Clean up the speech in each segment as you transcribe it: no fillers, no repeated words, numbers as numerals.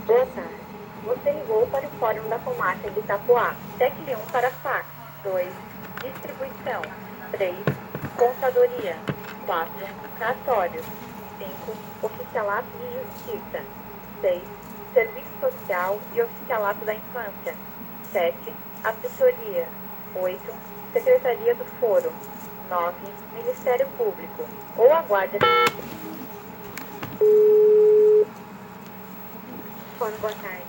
Boa tarde. Você ligou para o Fórum da Comarca de Itapoá. Tecle 1 para fax. 2. Distribuição. 3. Contadoria. 4. Cartório. 5. Oficialato de Justiça. 6. Serviço Social e Oficialato da Infância. 7. Assessoria. 8. Secretaria do Foro. 9. Ministério Público. Ou aguarde. Fórum, boa tarde.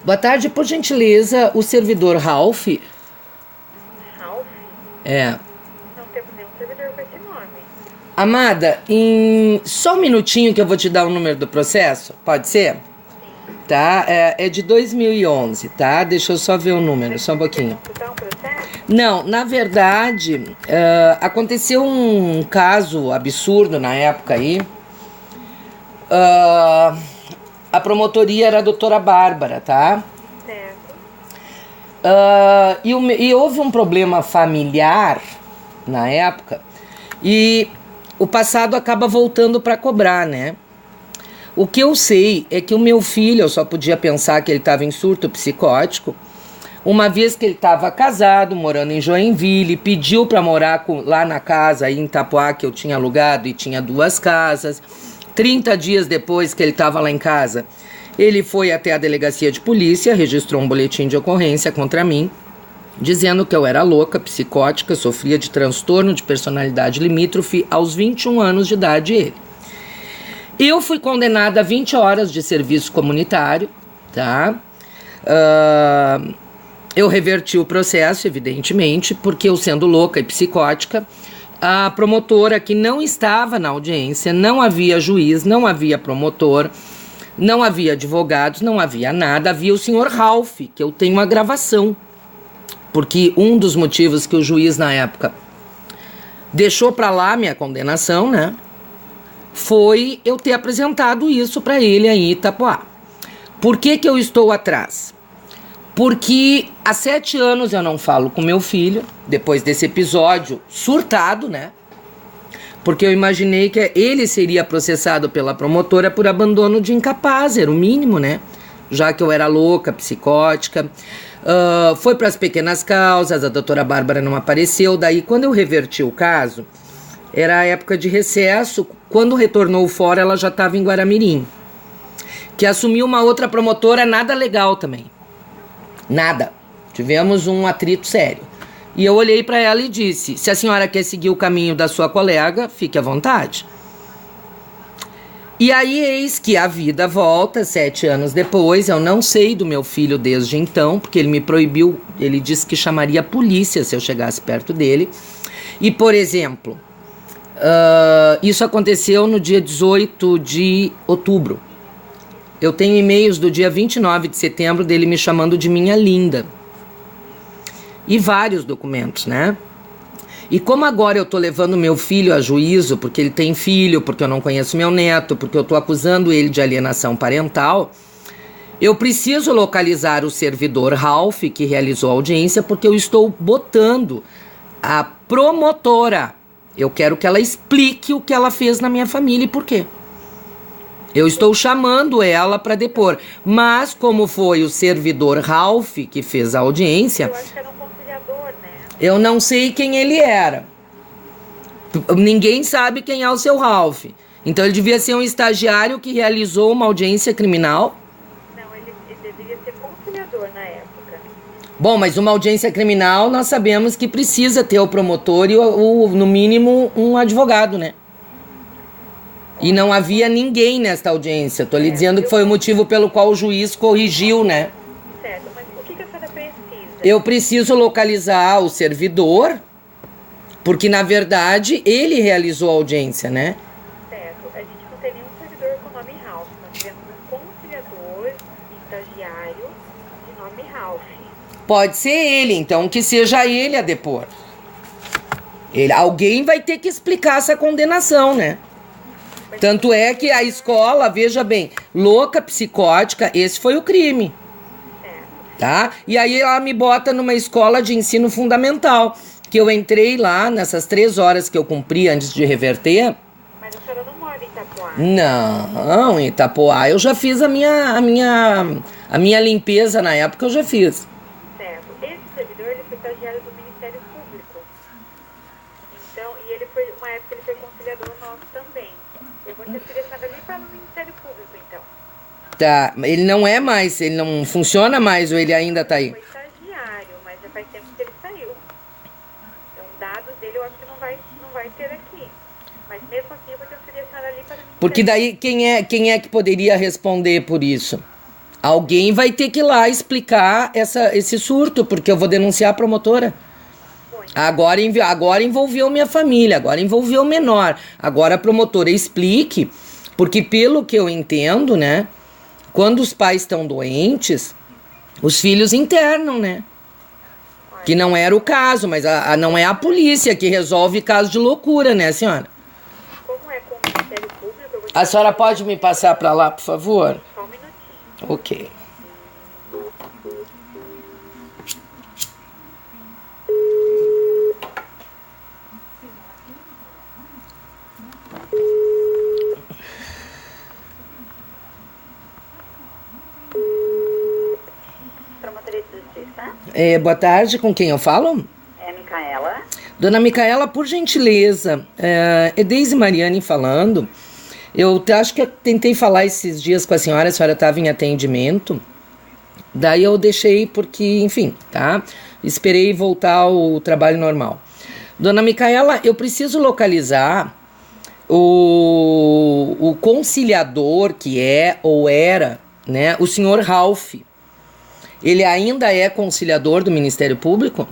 Boa tarde, por gentileza, o servidor Ralph. Ralph? É. Não temos nenhum servidor com esse nome. Amada, só um minutinho que eu vou te dar o número do processo, pode ser? Sim. Tá, é de 2011, tá? Deixa eu só ver o número, só um pouquinho. Então, processo? Não, na verdade, aconteceu um caso absurdo na época aí. A promotoria era a doutora Bárbara, tá? Certo. E houve um problema familiar na época e o passado acaba voltando para cobrar, né? O que eu sei é que o meu filho, eu só podia pensar que ele estava em surto psicótico, uma vez que ele estava casado, morando em Joinville, pediu para morar lá na casa aí em Itapoá, que eu tinha alugado e tinha 2 casas. 30 dias depois que ele estava lá em casa, ele foi até a delegacia de polícia, registrou um boletim de ocorrência contra mim, dizendo que eu era louca, psicótica, sofria de transtorno de personalidade limítrofe aos 21 anos de idade ele. Eu fui condenada a 20 horas de serviço comunitário, tá? Eu reverti o processo, evidentemente, porque eu sendo louca e psicótica, a promotora que não estava na audiência, não havia juiz, não havia promotor, não havia advogados, não havia nada, havia o senhor Ralph, que eu tenho a gravação, porque um dos motivos que o juiz na época deixou para lá minha condenação, né, foi eu ter apresentado isso para ele aí em Itapoá. Por que eu estou atrás? Porque há 7 anos eu não falo com meu filho, depois desse episódio surtado, né? Porque eu imaginei que ele seria processado pela promotora por abandono de incapaz, era o mínimo, né? Já que eu era louca, psicótica. Foi para as pequenas causas, a doutora Bárbara não apareceu. Daí, quando eu reverti o caso, era a época de recesso. Quando retornou fora, ela já estava em Guaramirim. Que assumiu uma outra promotora, nada legal também. Nada. Tivemos um atrito sério. E eu olhei para ela e disse: se a senhora quer seguir o caminho da sua colega, fique à vontade. E aí eis que a vida volta 7 anos depois. Eu não sei do meu filho desde então, porque ele me proibiu, ele disse que chamaria a polícia se eu chegasse perto dele. E, por exemplo, isso aconteceu no dia 18 de outubro. Eu tenho e-mails do dia 29 de setembro dele me chamando de minha linda. E vários documentos, né? E como agora eu tô levando meu filho a juízo, porque ele tem filho, porque eu não conheço meu neto, porque eu tô acusando ele de alienação parental, eu preciso localizar o servidor Ralph, que realizou a audiência, porque eu estou botando a promotora. Eu quero que ela explique o que ela fez na minha família e por quê. Eu estou chamando ela para depor, mas como foi o servidor Ralph que fez a audiência... Eu acho que era um conciliador, né? Eu não sei quem ele era. Ninguém sabe quem é o seu Ralph. Então ele devia ser um estagiário que realizou uma audiência criminal. Não, ele deveria ser conciliador na época. Bom, mas uma audiência criminal nós sabemos que precisa ter o promotor e no mínimo um advogado, né? E não havia ninguém nesta audiência. Estou lhe dizendo que foi o motivo pelo qual o juiz corrigiu, né? Certo, mas o que a senhora precisa? Eu preciso localizar o servidor, porque na verdade ele realizou a audiência, né? Certo, a gente não tem nenhum servidor com o nome Ralph. Nós tivemos um conciliador estagiário de nome Ralph. Pode ser ele, então que seja ele a depor. Alguém vai ter que explicar essa condenação, né? Tanto é que a escola, veja bem, louca, psicótica, esse foi o crime. Tá? E aí ela me bota numa escola de ensino fundamental, que eu entrei lá nessas 3 horas que eu cumpri antes de reverter. Mas a senhora não mora em Itapoá? Itapuá? Não, em Itapoá eu já fiz a minha limpeza na época, eu já fiz. Certo. Esse servidor, ele foi estagiário do Ministério Público. Então, e ele foi, uma época ele foi conciliador nosso também. Eu vou te direcionando ali para o Ministério Público, então. Tá, ele não é mais, ele não funciona mais ou ele ainda tá aí? Foi estagiário, mas já faz tempo que ele saiu. Então, dados dele eu acho que não vai ter aqui. Mas mesmo assim eu vou te direcionar ali para o Ministério. Porque daí quem é que poderia responder por isso? Alguém vai ter que ir lá explicar esse surto, porque eu vou denunciar a promotora. Agora envolveu minha família, agora envolveu o menor. Agora a promotora explique, porque pelo que eu entendo, né? Quando os pais estão doentes, os filhos internam, né? Que não era o caso, mas não é a polícia que resolve caso de loucura, né, senhora? Como é com o Ministério Público, eu vou te A senhora pode me passar para lá, por favor? só um minutinho. Ok. Promotoria de Justiça, Boa tarde, com quem eu falo? é a Micaela. Dona Micaela, por gentileza, é Deise Mariani falando. Eu acho que eu tentei falar esses dias com a senhora estava em atendimento. Daí eu deixei porque, enfim, tá? Esperei voltar ao trabalho normal. Dona Micaela, eu preciso localizar o conciliador que é ou era, né, o senhor Ralph. Ele ainda é conciliador do Ministério Público?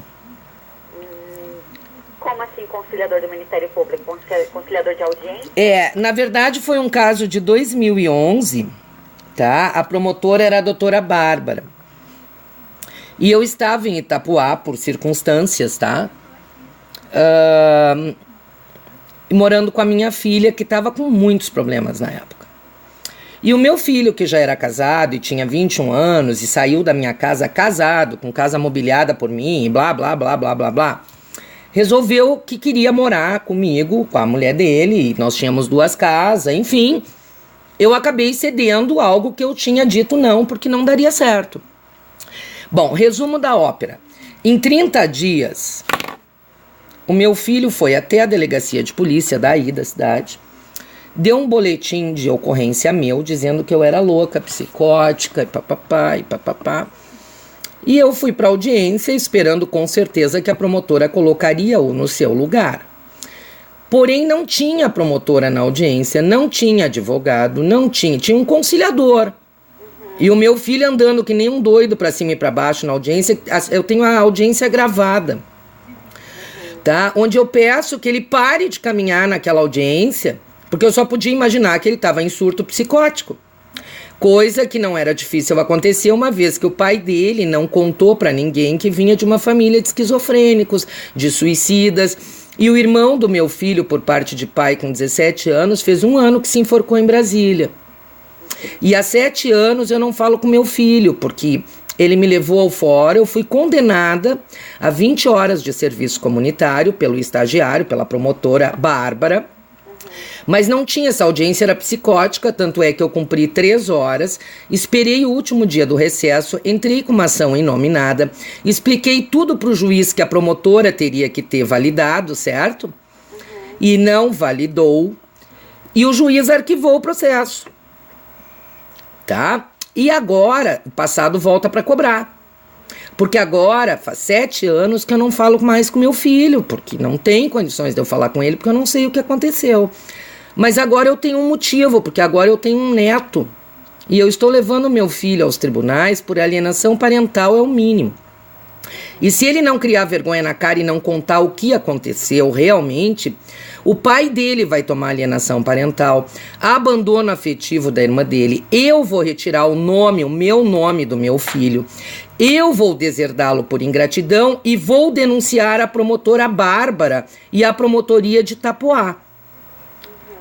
Como assim conciliador do Ministério Público? Conciliador de audiência? Na verdade foi um caso de 2011, tá? A promotora era a doutora Bárbara. E eu estava em Itapuá por circunstâncias, tá? Morando com a minha filha, que estava com muitos problemas na época. E o meu filho, que já era casado e tinha 21 anos e saiu da minha casa casado, com casa mobiliada por mim e blá, blá, blá, blá, blá, blá, resolveu que queria morar comigo, com a mulher dele, e nós tínhamos 2 casas, enfim. Eu acabei cedendo algo que eu tinha dito não, porque não daria certo. Bom, resumo da ópera. Em 30 dias, o meu filho foi até a delegacia de polícia daí da cidade, deu um boletim de ocorrência meu, dizendo que eu era louca, psicótica, e papapá, e papapá. E eu fui para a audiência esperando com certeza que a promotora colocaria-o no seu lugar. Porém, não tinha promotora na audiência, não tinha advogado, tinha um conciliador. E o meu filho andando que nem um doido para cima e para baixo na audiência. Eu tenho a audiência gravada, tá? Onde eu peço que ele pare de caminhar naquela audiência, porque eu só podia imaginar que ele estava em surto psicótico. Coisa que não era difícil acontecer, uma vez que o pai dele não contou para ninguém que vinha de uma família de esquizofrênicos, de suicidas. E o irmão do meu filho, por parte de pai, com 17 anos, fez 1 ano que se enforcou em Brasília. E há 7 anos eu não falo com meu filho, porque ele me levou ao fórum, eu fui condenada a 20 horas de serviço comunitário pelo estagiário, pela promotora Bárbara. Mas não tinha essa audiência, era psicótica, tanto é que eu cumpri 3 horas, esperei o último dia do recesso, entrei com uma ação inominada, expliquei tudo para o juiz que a promotora teria que ter validado, certo? E não validou, e o juiz arquivou o processo, tá? E agora, o passado volta para cobrar. Porque agora faz 7 anos que eu não falo mais com meu filho, porque não tem condições de eu falar com ele, porque eu não sei o que aconteceu. Mas agora eu tenho um motivo, porque agora eu tenho um neto. E eu estou levando meu filho aos tribunais por alienação parental, é o mínimo. E se ele não criar vergonha na cara e não contar o que aconteceu realmente, o pai dele vai tomar alienação parental, abandono afetivo da irmã dele, eu vou retirar o meu nome do meu filho, eu vou deserdá-lo por ingratidão e vou denunciar a promotora Bárbara e a promotoria de Itapoá.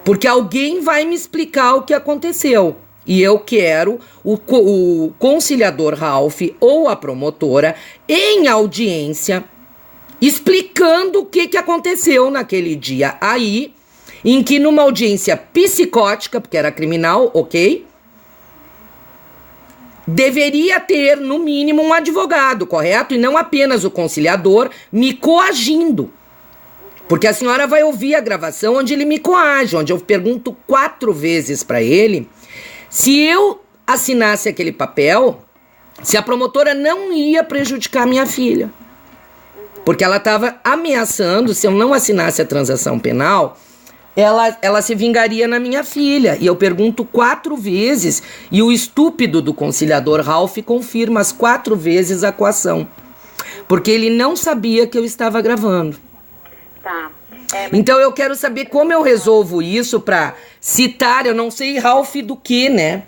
Porque alguém vai me explicar o que aconteceu. E eu quero o conciliador Ralph ou a promotora em audiência explicando o que aconteceu naquele dia aí em que numa audiência psicótica, porque era criminal, ok? Deveria ter, no mínimo, um advogado, correto? E não apenas o conciliador me coagindo. Porque a senhora vai ouvir a gravação onde ele me coage, onde eu pergunto 4 vezes para ele se eu assinasse aquele papel, se a promotora não ia prejudicar minha filha. Porque ela estava ameaçando, se eu não assinasse a transação penal, ela se vingaria na minha filha. E eu pergunto 4 vezes, e o estúpido do conciliador Ralph confirma as 4 vezes a coação. Porque ele não sabia que eu estava gravando. Tá. Então eu quero saber como eu resolvo isso pra citar, eu não sei Ralph do que, né?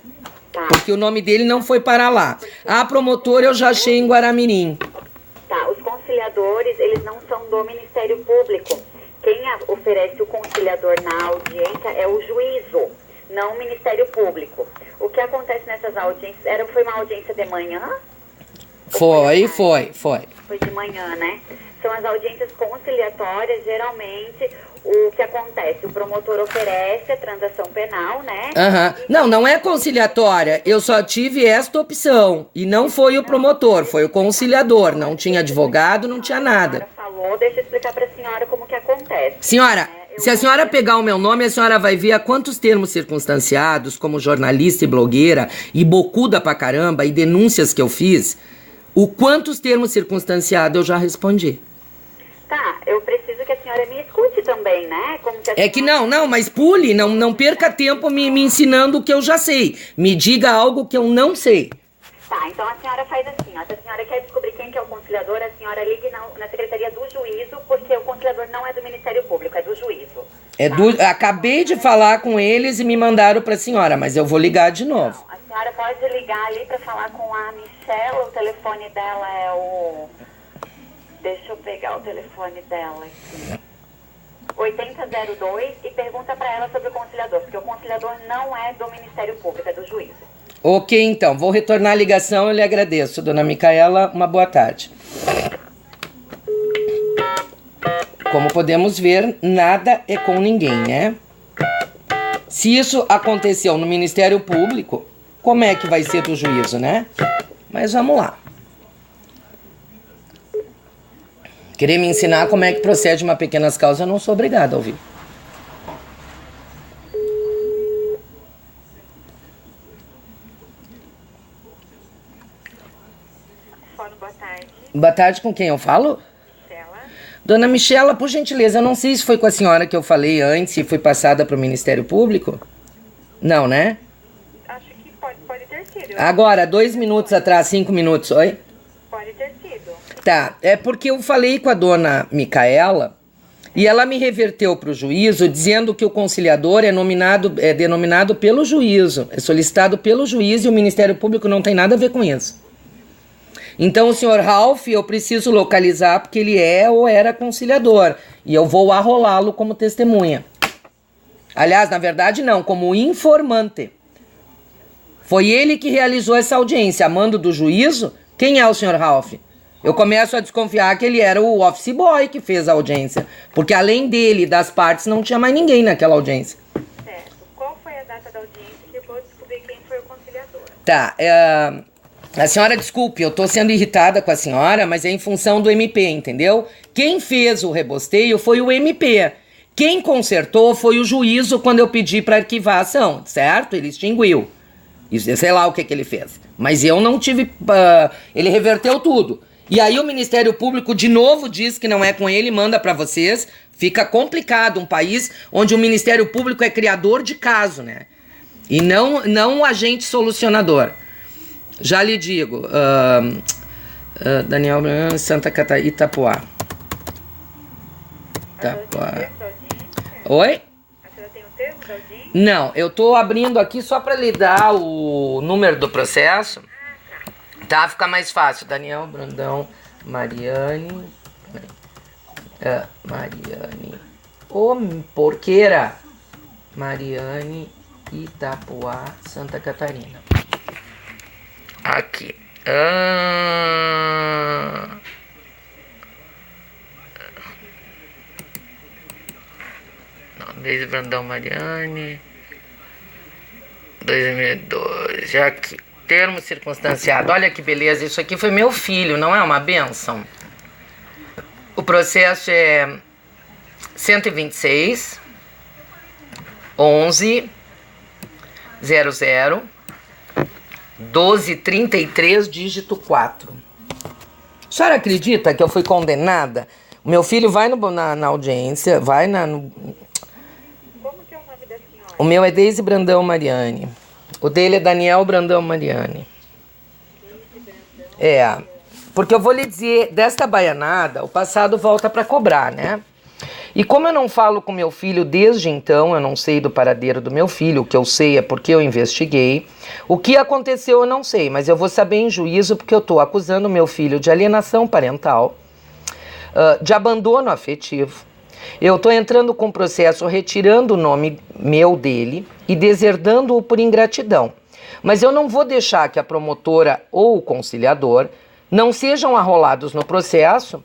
Tá. Porque o nome dele não foi para lá. A promotora eu já achei em Guaramirim. Tá, os conciliadores, eles não são do Ministério Público. Quem oferece o conciliador na audiência é o juízo, não o Ministério Público. O que acontece nessas audiências, foi uma audiência de manhã? Foi. Foi de manhã, né? São as audiências conciliatórias, geralmente, o que acontece? O promotor oferece a transação penal, né? Não é conciliatória. Eu só tive esta opção. E não foi o promotor, foi o conciliador. Não tinha advogado, não tinha nada. Falou, deixa eu explicar pra senhora como que acontece. Senhora, se a senhora pegar o meu nome, a senhora vai ver a quantos termos circunstanciados, como jornalista e blogueira, e bocuda pra caramba, e denúncias que eu fiz, o quantos termos circunstanciados eu já respondi. Tá, eu preciso que a senhora me escute também, né? Como que É que não, mas pule, não perca tempo me ensinando o que eu já sei. Me diga algo que eu não sei. Tá, então a senhora faz assim, ó, se a senhora quer descobrir quem que é o conciliador, a senhora ligue na Secretaria do Juízo, porque o conciliador não é do Ministério Público, é do juízo. Acabei de falar com eles e me mandaram pra senhora, mas eu vou ligar de novo. Não, a senhora pode ligar ali pra falar com a Michelle, o telefone dela é o... Deixa eu pegar o telefone dela aqui. 8002 e pergunta pra ela sobre o conciliador, porque o conciliador não é do Ministério Público, é do juízo. Ok, então, vou retornar a ligação, eu lhe agradeço. Dona Micaela, uma boa tarde. Como podemos ver, nada é com ninguém, né? Se isso aconteceu no Ministério Público, como é que vai ser do juízo, né? Mas vamos lá. Querer me ensinar como é que procede uma pequenas causas, eu não sou obrigada a ouvir. Boa tarde. Boa tarde, com quem eu falo? Michela. Dona Michela, por gentileza, eu não sei se foi com a senhora que eu falei antes e foi passada para o Ministério Público. Não, né? Acho que pode ter sido. Agora, 2 minutos atrás, 5 minutos, oi? Pode ter sido. Tá, é porque eu falei com a dona Micaela e ela me reverteu para o juízo dizendo que o conciliador é denominado pelo juízo, é solicitado pelo juízo e o Ministério Público não tem nada a ver com isso. Então o senhor Ralph eu preciso localizar porque ele é ou era conciliador e eu vou arrolá-lo como testemunha. Aliás, na verdade não, como informante. Foi ele que realizou essa audiência, a mando do juízo. Quem é o senhor Ralph? Eu começo a desconfiar que ele era o office boy que fez a audiência. Porque além dele e das partes, não tinha mais ninguém naquela audiência. Certo. Qual foi a data da audiência que eu vou descobrir quem foi o conciliador? Tá, a senhora, desculpe, eu tô sendo irritada com a senhora, mas é em função do MP, entendeu? Quem fez o rebosteio foi o MP. Quem consertou foi o juízo quando eu pedi para arquivar a ação, certo? Ele extinguiu. Isso, sei lá o que ele fez. Mas eu não tive... ele reverteu tudo. E aí o Ministério Público de novo diz que não é com ele, manda pra vocês. Fica complicado um país onde o Ministério Público é criador de caso, né? E não um agente solucionador. Já lhe digo, Daniel Santa Catarina, Itapuá. Itapuá. Oi? A senhora tem o termo da audiência? Não, eu tô abrindo aqui só pra lhe dar o número do processo. Tá, fica mais fácil. Daniel Brandão, Mariane. Mariane. Ô, porqueira. Mariane, Itapuá, Santa Catarina. Aqui. Não, Deise Brandão Mariane, 2002, já aqui, termo circunstanciado. Olha que beleza, isso aqui foi meu filho, não é uma bênção? O processo é 126 11 00 1233, dígito 4. A senhora acredita que eu fui condenada? O meu filho vai na audiência, vai Como que é o nome da senhora? O meu é Deise Brandão Mariane. O dele é Daniel Brandão Mariane. É, porque eu vou lhe dizer, desta baianada, o passado volta para cobrar, né? E como eu não falo com meu filho desde então, eu não sei do paradeiro do meu filho, o que eu sei é porque eu investiguei. O que aconteceu eu não sei, mas eu vou saber em juízo porque eu estou acusando meu filho de alienação parental, de abandono afetivo. Eu estou entrando com processo retirando o nome meu dele e deserdando-o por ingratidão. Mas eu não vou deixar que a promotora ou o conciliador não sejam arrolados no processo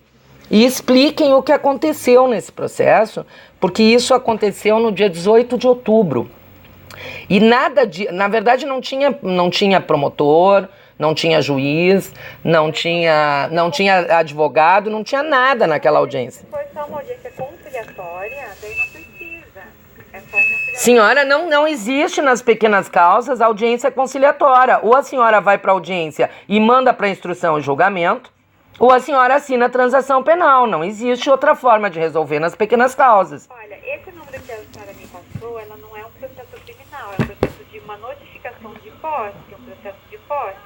e expliquem o que aconteceu nesse processo, porque isso aconteceu no dia 18 de outubro. E na verdade não tinha promotor, não tinha juiz, não tinha advogado, não tinha nada naquela audiência. Foi só uma audiência conciliatória, daí não precisa. É só conciliatória. Senhora, não existe nas pequenas causas audiência conciliatória. Ou a senhora vai para a audiência e manda para instrução e julgamento, ou a senhora assina a transação penal. Não existe outra forma de resolver nas pequenas causas. Olha, esse número que a senhora me passou, ela não é um processo criminal, é um processo de uma notificação de posse, um processo de posse.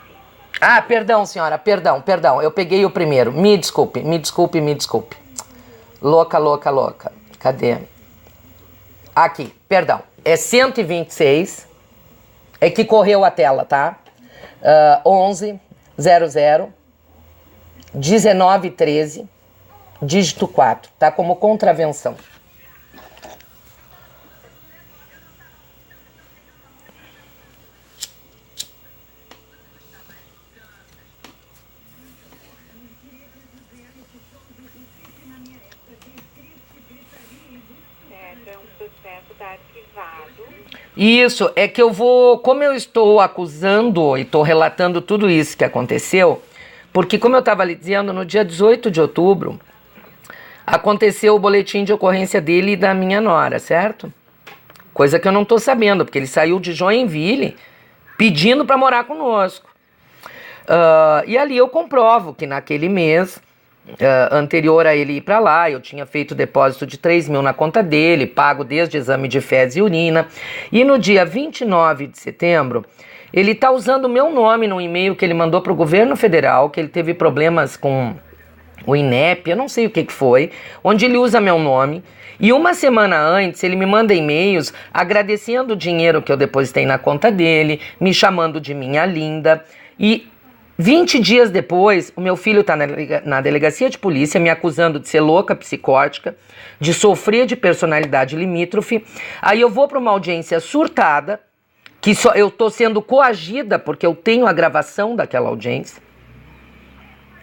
Ah, perdão, senhora, perdão. Eu peguei o primeiro. Me desculpe. Louca. Cadê? Aqui, perdão. É 126. É que correu a tela, tá? 11 00 1913, dígito 4, tá como contravenção. Certo, é um processo da arquivado. Isso, é que eu vou, como eu estou acusando e estou relatando tudo isso que aconteceu, porque como eu estava lhe dizendo, no dia 18 de outubro, aconteceu o boletim de ocorrência dele e da minha nora, certo? Coisa que eu não estou sabendo, porque ele saiu de Joinville pedindo para morar conosco. E ali eu comprovo que naquele mês anterior a ele ir para lá, eu tinha feito depósito de 3 mil na conta dele, pago desde exame de fezes e urina. E no dia 29 de setembro, ele está usando o meu nome no e-mail que ele mandou para o governo federal, que ele teve problemas com o INEP, eu não sei o que foi, onde ele usa meu nome. E uma semana antes, ele me manda e-mails agradecendo o dinheiro que eu depositei na conta dele, me chamando de minha linda. E 20 dias depois, o meu filho está na delegacia de polícia me acusando de ser louca, psicótica, de sofrer de personalidade limítrofe. Aí eu vou para uma audiência surtada, que eu estou sendo coagida porque eu tenho a gravação daquela audiência.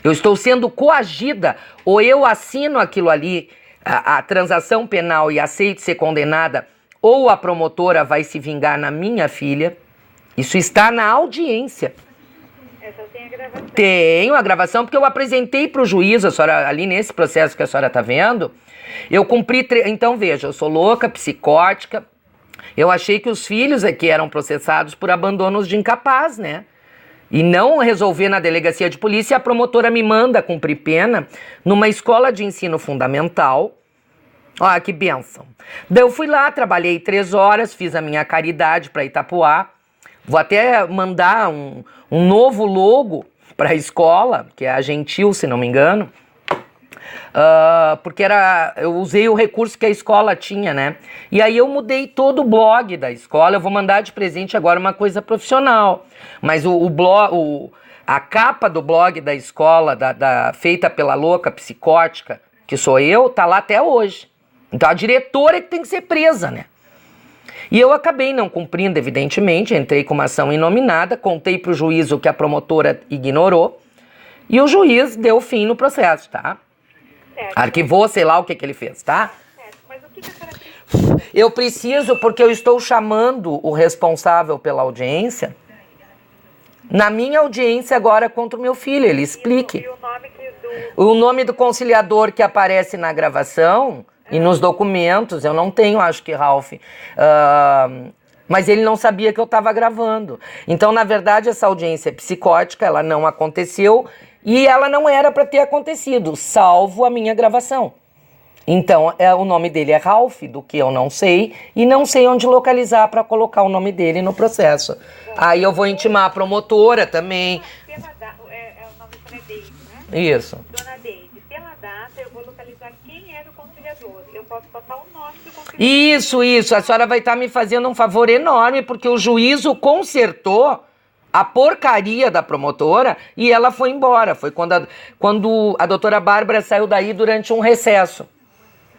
Eu estou sendo coagida, ou eu assino aquilo ali, a transação penal, e aceito ser condenada, ou a promotora vai se vingar na minha filha. Isso está na audiência. Essa tem a gravação. Tenho a gravação, porque eu apresentei para o juiz, a senhora, ali nesse processo que a senhora está vendo, eu cumpri... Então, veja, eu sou louca, psicótica. Eu achei que os filhos aqui eram processados por abandonos de incapaz, né? E não resolver na delegacia de polícia, a promotora me manda cumprir pena numa escola de ensino fundamental. Olha que bênção. Daí eu fui lá, trabalhei 3 horas, fiz a minha caridade para Itapuá. Vou até mandar um novo logo para a escola, que é a Gentil, se não me engano. Porque eu usei o recurso que a escola tinha, né? E aí eu mudei todo o blog da escola. Eu vou mandar de presente agora uma coisa profissional. Mas a capa do blog da escola, feita pela louca psicótica, que sou eu, tá lá até hoje. Então a diretora é que tem que ser presa, né? E eu acabei não cumprindo, evidentemente. Entrei com uma ação inominada, contei pro juiz o que a promotora ignorou. E o juiz deu fim no processo, tá? Certo. Arquivou, sei lá o que ele fez, tá? Certo, mas o que a senhora precisa? Eu preciso, porque eu estou chamando o responsável pela audiência, na minha audiência agora contra o meu filho, ele explique. E o nome O nome do conciliador que aparece na gravação e nos documentos, eu não tenho, acho que Ralph, mas ele não sabia que eu estava gravando. Então, na verdade, essa audiência é psicótica, ela não aconteceu e ela não era para ter acontecido, salvo a minha gravação. Então, o nome dele é Ralph, do que eu não sei, e não sei onde localizar para colocar o nome dele no processo. Aí eu vou intimar a promotora também. o nome é Deide, né? Isso. Dona Deide, pela data eu vou localizar quem era o conciliador. Eu posso passar o nome do conciliador. Isso. A senhora vai estar me fazendo um favor enorme, porque o juízo consertou a porcaria da promotora e ela foi embora. Foi quando a doutora Bárbara saiu daí durante um recesso.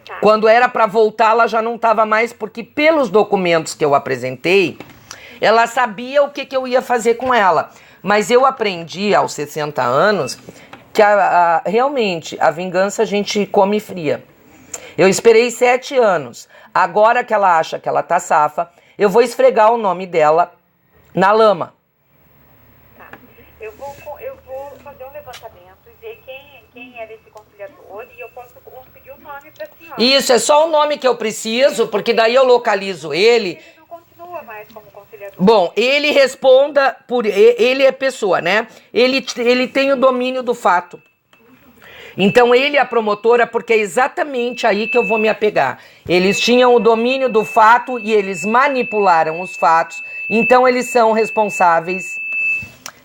Tá. Quando era para voltar, ela já não estava mais, porque pelos documentos que eu apresentei, ela sabia o que eu ia fazer com ela. Mas eu aprendi aos 60 anos que realmente a vingança a gente come fria. Eu esperei 7 anos. Agora que ela acha que ela tá safa, eu vou esfregar o nome dela na lama. Tá. Eu vou fazer um levantamento e ver quem era esse conciliador e eu posso conseguir o nome para a senhora. Isso, é só o nome que eu preciso, porque daí eu localizo ele. Ele não continua mais como conciliador. Bom, ele responda por... Ele é pessoa, né? Ele tem o domínio do fato. Então ele é a promotora, porque é exatamente aí que eu vou me apegar. Eles tinham o domínio do fato e eles manipularam os fatos. Então eles são responsáveis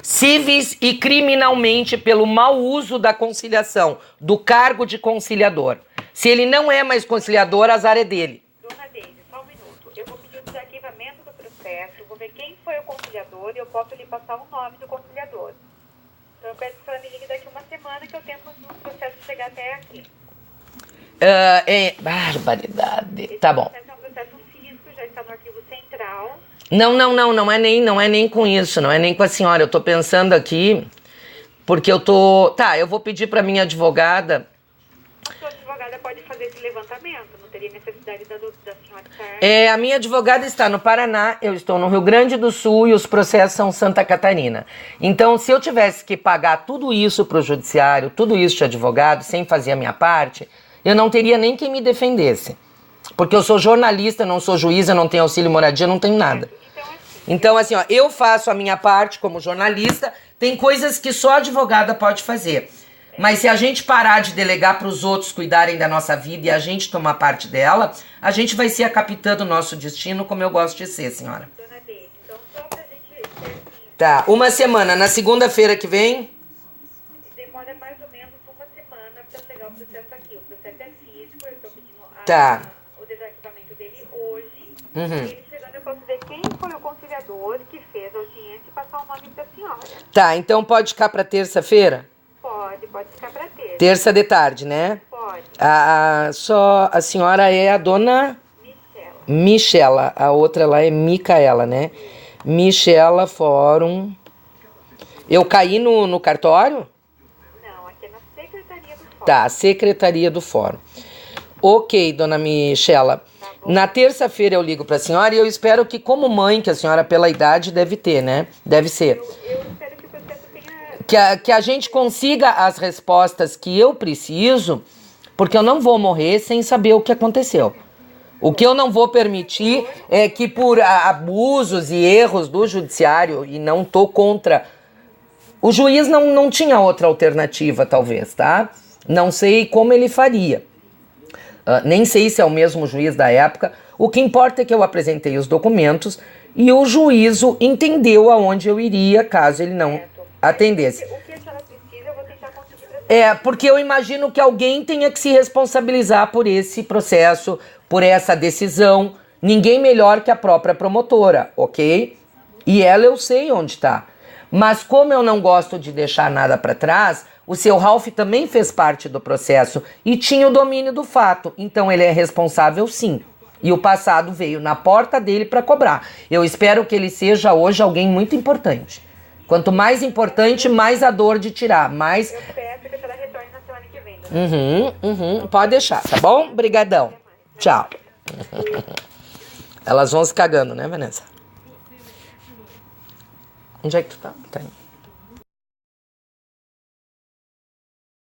cíveis e criminalmente pelo mau uso da conciliação, do cargo de conciliador. Se ele não é mais conciliador, azar é dele. Dona Deide, só um minuto. Eu vou pedir o desarquivamento do processo, vou ver quem foi o conciliador e eu posso lhe passar o nome do conciliador. Então eu peço que a senhora me ligue daqui uma semana que eu tento o processo chegar até aqui. Barbaridade. Tá bom. Esse processo é um processo físico, já está no arquivo central. Não é nem com isso, não é nem com a senhora. Eu tô pensando aqui, porque eu tô... Tá, eu vou pedir pra minha advogada... A sua advogada pode fazer esse levantamento? Não teria necessidade da senhora estar... A minha advogada está no Paraná, eu estou no Rio Grande do Sul e os processos são Santa Catarina. Então, se eu tivesse que pagar tudo isso pro judiciário, tudo isso de advogado, sem fazer a minha parte, eu não teria nem quem me defendesse. Porque eu sou jornalista, não sou juíza, não tenho auxílio moradia, não tenho nada. Então, assim, ó, eu faço a minha parte como jornalista, tem coisas que só a advogada pode fazer. Mas se a gente parar de delegar para os outros cuidarem da nossa vida e a gente tomar parte dela, a gente vai ser a capitã do nosso destino, como eu gosto de ser, senhora. Dona Deide, então só pra gente ter assim... Tá, uma semana. Na segunda-feira que vem? Demora mais ou menos uma semana para chegar o processo aqui. O processo é físico, eu estou pedindo o desarquivamento dele hoje. Ele chegando, eu posso ver quem foi o conciliador que fez a audiência e passar o nome da senhora. Tá, então pode ficar para terça-feira? Pode ficar para terça. Terça de tarde, né? Pode. Só a senhora é a dona... Michela. A outra lá é Micaela, né? Michela Fórum. Eu caí no cartório? Não, aqui é na Secretaria do Fórum. Tá, Secretaria do Fórum. Ok, dona Michela. Na terça-feira eu ligo pra senhora e eu espero que, como mãe, que a senhora pela idade deve ter, né? Deve ser. Eu espero que o processo tenha... Que a gente consiga as respostas que eu preciso, porque eu não vou morrer sem saber o que aconteceu. O que eu não vou permitir é que por abusos e erros do judiciário, e não tô contra... O juiz não tinha outra alternativa, talvez, tá? Não sei como ele faria. Nem sei se é o mesmo juiz da época. O que importa é que eu apresentei os documentos e o juízo entendeu aonde eu iria caso ele não atendesse. O que a senhora precisa, eu vou tentar conseguir. Porque eu imagino que alguém tenha que se responsabilizar por esse processo, por essa decisão. Ninguém melhor que a própria promotora, ok? E ela eu sei onde está. Mas como eu não gosto de deixar nada para trás, o seu Ralph também fez parte do processo e tinha o domínio do fato. Então ele é responsável sim. E o passado veio na porta dele para cobrar. Eu espero que ele seja hoje alguém muito importante. Quanto mais importante, mais a dor de tirar. Mais... Eu peço que a senhora retorne na semana que vem. Pode deixar, tá bom? Obrigadão. Tchau. Elas vão se cagando, né, Vanessa? Onde é que tu tá? Tá aí.